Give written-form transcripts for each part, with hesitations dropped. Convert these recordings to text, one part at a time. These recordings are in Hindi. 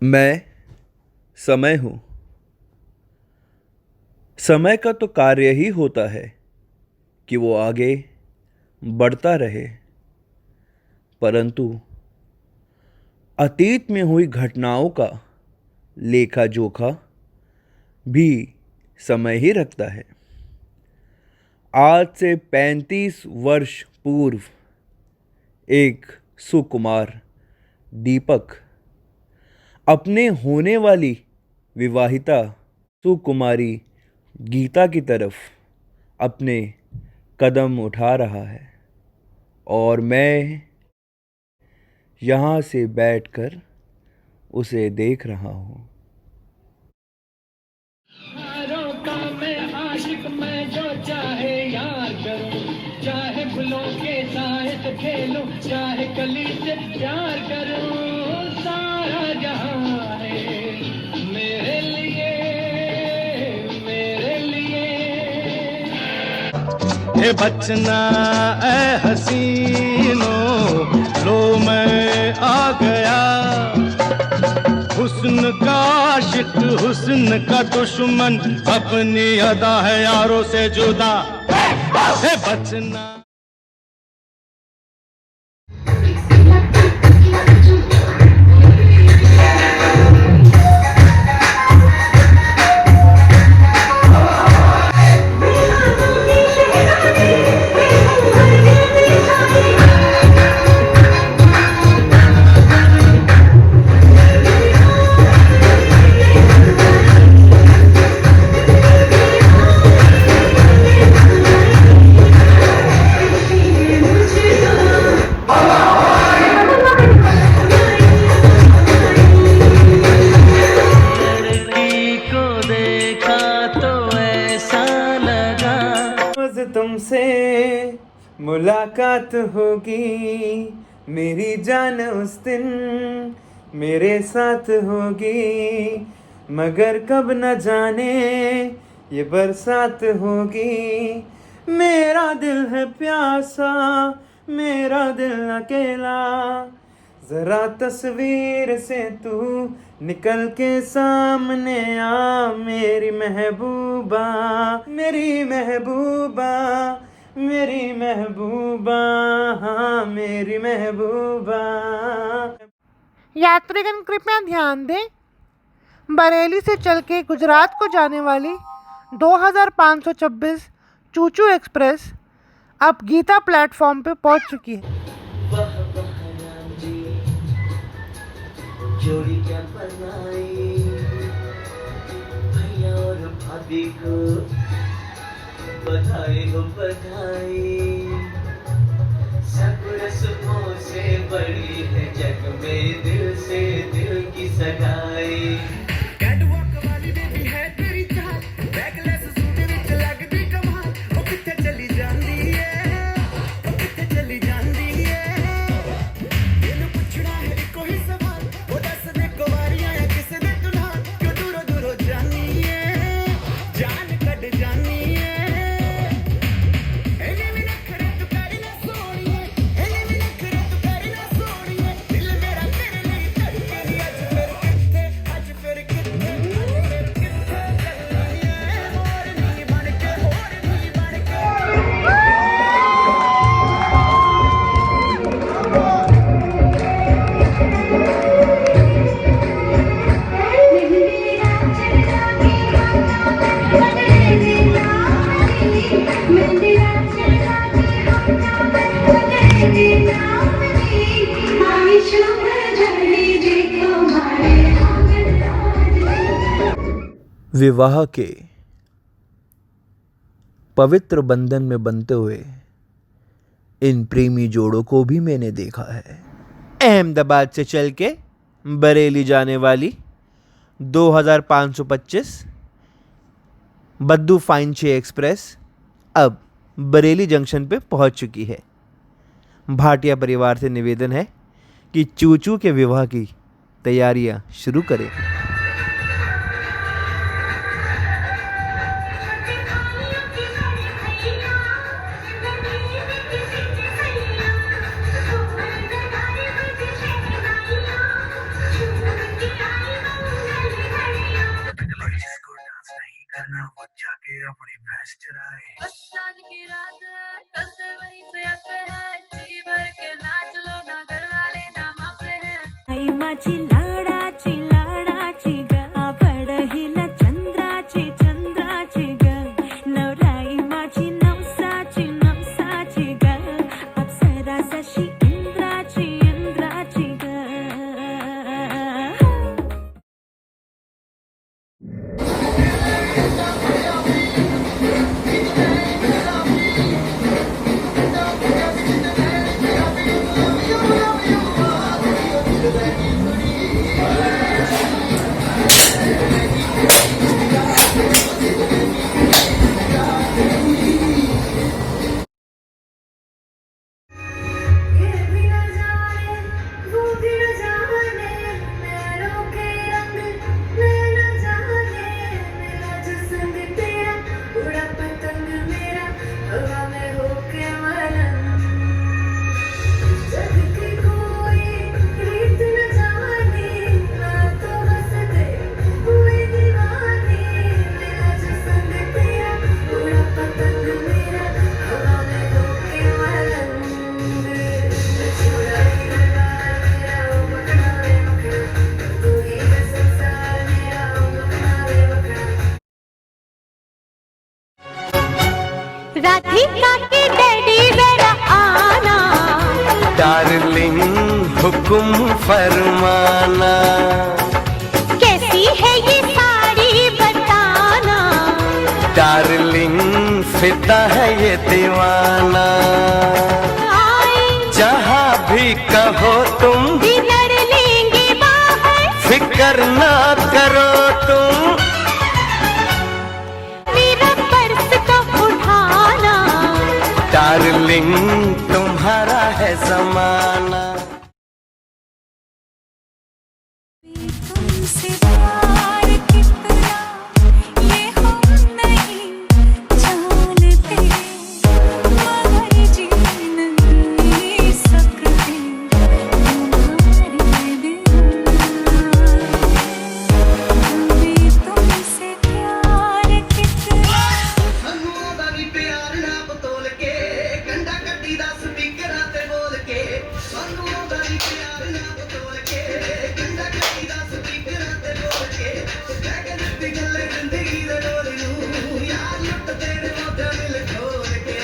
मैं समय हूँ। समय का तो कार्य ही होता है कि वो आगे बढ़ता रहे, परंतु अतीत में हुई घटनाओं का लेखा जोखा भी समय ही रखता है। आज से 35 वर्ष पूर्व एक सुकुमार दीपक अपने होने वाली विवाहिता सुकुमारी गीता की तरफ अपने कदम उठा रहा है और मैं यहाँ से बैठकर उसे देख रहा हूँ। मैं आशिक मैं जो चाहे यार करूं, चाहे फूलों के साथ खेलूं, चाहे कली से प्यार करूं, सारा जहां है मेरे लिए, मेरे लिए। ये बचना ऐ हसीनो, लो मैं आ गया, हुस्न का आशिक हुस्न का दुश्मन, अपनी अदा है यारों से जुदा है बचना। तुमसे मुलाकात होगी, मेरी जान उस दिन मेरे साथ होगी, मगर कब न जाने ये बरसात होगी। मेरा दिल है प्यासा, मेरा दिल अकेला, जरा तस्वीर से तू निकल के सामने आ, मेरी महबूबा, मेरी महबूबा, मेरी महबूबा, हाँ मेरी महबूबा। यात्रीगण कृपया ध्यान दें, बरेली से चल के गुजरात को जाने वाली 2526 चूचू एक्सप्रेस अब गीता प्लेटफॉर्म पे पहुंच चुकी है। जोड़ी क्या बनाई भैया और भाभी को, बधाई हो बधाई, सब रस्मों से बड़ी है जग में दिल से दिल की सगाई। कैटवॉक वाली बेबी है तेरी चाल, बैकलेस सूट विच लगदी कमाल, ओ किथे चली जांदी है, ओ किथे चली जांदी है, इन्हू पुछना है इको ही सवाल, ओ दस दे कुवारियां है किसे दे तू नाल, क्यों दूरों दूरों जानी है, जान कट जानी है। एने भी नखरे तू कर ना सोनिए, एने भी नखरे तू कर ना सोनिए, दिल मेरा तेरे लिए धड़के नी, आज फिर किथे, आज फिर किथे चलनी है, और नहीं बन के, और नहीं बन के। विवाह के पवित्र बंधन में बंधते हुए इन प्रेमी जोड़ों को भी मैंने देखा है। अहमदाबाद से चल के बरेली जाने वाली 2525 बद्दू फाइनचे एक्सप्रेस अब बरेली जंक्शन पे पहुंच चुकी है। भाटिया परिवार से निवेदन है कि चूचू के विवाह की तैयारियां शुरू करें। सांस चुराए। आज की रात है, कल से वहीं से आते हैं, जी भर के नाच लो ना, घर वाले ना मापते हैं। आई माझी लाडाची लाडाची ग, पडहिला चंद्राची चंद्राची ग, नवराई माझी नवसाची नवसाची ग, अप्सरा जशी इंद्राची इंद्राची ग. ये भी न जाने वो भी न जाने, नैनों के रंग मैं न जाने, मेरा जो संग तेरा उड़ा पतंग मेरा, हवा में होके मलन. जग की कोई रीत न जाने, मैं तो बस तेरी हुई दीवानी, मेरा जो संग तेरा उड़ा पतंग मेरा, हवा में होके मलन. छोड़ा ही लगा मेरा ओ मखना वे मखना, तू ही है संसार मेरा ओ मखना वे मखना. राधिका के डैडी मेरा आना, डार्लिंग हुक्म फरमाना, कैसी है ये साड़ी बताना, डार्लिंग फिदा है ये दीवाना, आए जहाँ भी कहो तुम डिनर लेंगे बाहर, फिक्र ना करो तुम, मेरा पर्स तो उठाना, डार्लिंग तुम्हारा है जमाना. तुमसे प्यार कितना ये हम नहीं जानते, मगर जी नहीं सकते तुम्हारे बिना. हमें तुमसे प्यार कितना ਸਾਨੂੰ ਦਾ ਨੀ ਪਿਆਰ ਨਾ ਬਤੋਲ ਕੇ, ਕੰਡਾ ਕੱਢੀ ਦਾ ਸਪੀਕਰਾਂ ਤੇ ਬੋਲ ਕੇ, ਸਾਨੂੰ ਦਾ ਨੀ ਪਿਆਰ ਨਾ ਬਤੋਲ ਕੇ, ਕੰਡਾ ਕੱਢੀ ਦਾ ਸਪੀਕਰਾਂ ਤੇ ਬੋਲ ਕੇ, ਕਹਿ ਕੇ ਦਿੱਤੀ ਗੱਲੇ ਜ਼ਿੰਦਗੀ ਦੇ ਡੋਲ ਨੂੰ, ਯਾਰ ਲੁੱਟ ਤੇਰੇ ਮੋਢੇ ਮਿਲ ਖੋਲ ਕੇ,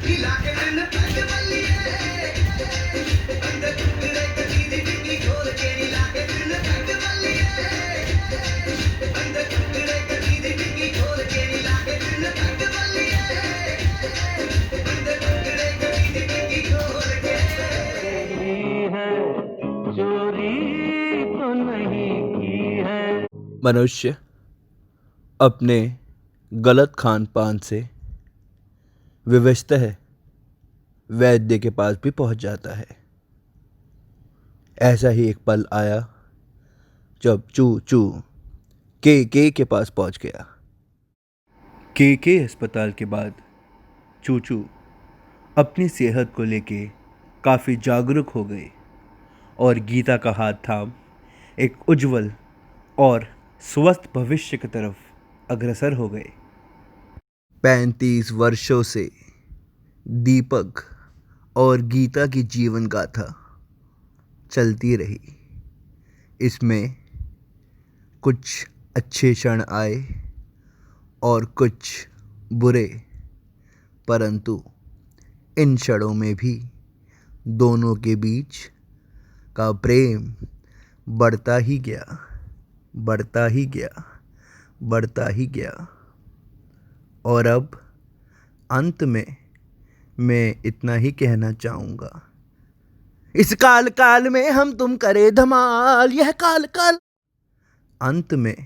ਹਿਲਾ ਕੇ ਦਿਨ ਪੈਗ ਬੱਲੀਏ, ਬੰਦੇ ਟੁੱਟੜੇ ਕਦੀ ਦੀ ਡਿੱਗੀ ਖੋਲ ਕੇ, ਹਿਲਾ ਕੇ ਦਿਨ ਪੈਗ ਬੱਲੀਏ, ਬੰਦੇ ਟੁੱਟੜੇ ਕਦੀ ਦੀ ਡਿੱਗੀ ਖੋਲ ਕੇ, ਹਿਲਾ ਕੇ ਦਿਨ ਪੈਗ ਬੱਲੀਏ, ਬੰਦੇ ਟੁੱਟੜੇ ਕਦੀ ਦੀ ਡਿੱਗੀ ਖੋਲ ਕੇ. चोरी तो नहीं की है. मनुष्य अपने गलत खान पान से विवशतः वैद्य के पास भी पहुंच जाता है. ऐसा ही एक पल आया जब चू चू के के पास पहुंच गया. के अस्पताल के बाद चू चू अपनी सेहत को लेके काफ़ी जागरूक हो गई और गीता का हाथ थाम एक उज्जवल और स्वस्थ भविष्य की तरफ अग्रसर हो गए. 35 वर्षों से दीपक और गीता की जीवन गाथा चलती रही. इसमें कुछ अच्छे क्षण आए और कुछ बुरे, परंतु इन क्षणों में भी दोनों के बीच का प्रेम बढ़ता ही गया, बढ़ता ही गया, बढ़ता ही गया. और अब अंत में मैं इतना ही कहना चाहूँगा, इस काल काल में हम तुम करे धमाल, यह काल काल. अंत में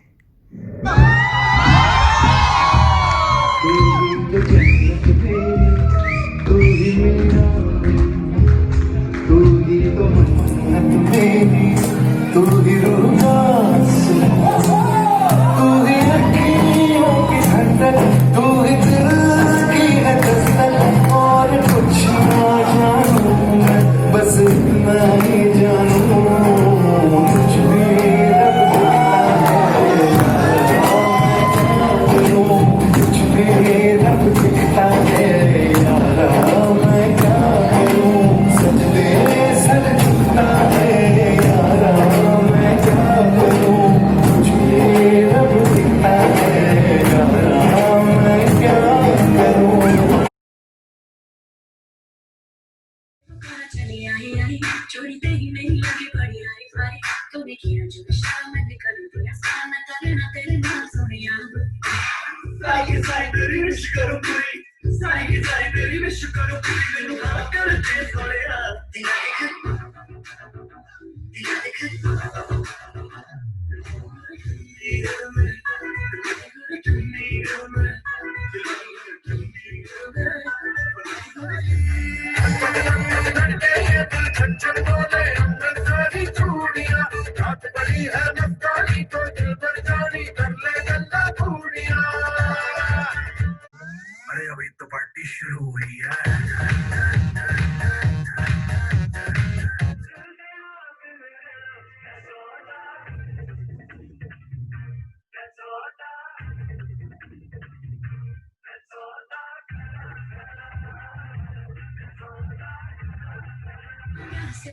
साई साई तेरी विश करो पूरी, साई साई तेरी विश करो पूरी, मैनू ना कर दे सोनिया। दिला दे घर, दिला दे घर। छन बोले अंदर सारी चूड़ियां, रात बड़ी है मस्तानी तो दिल बड़ी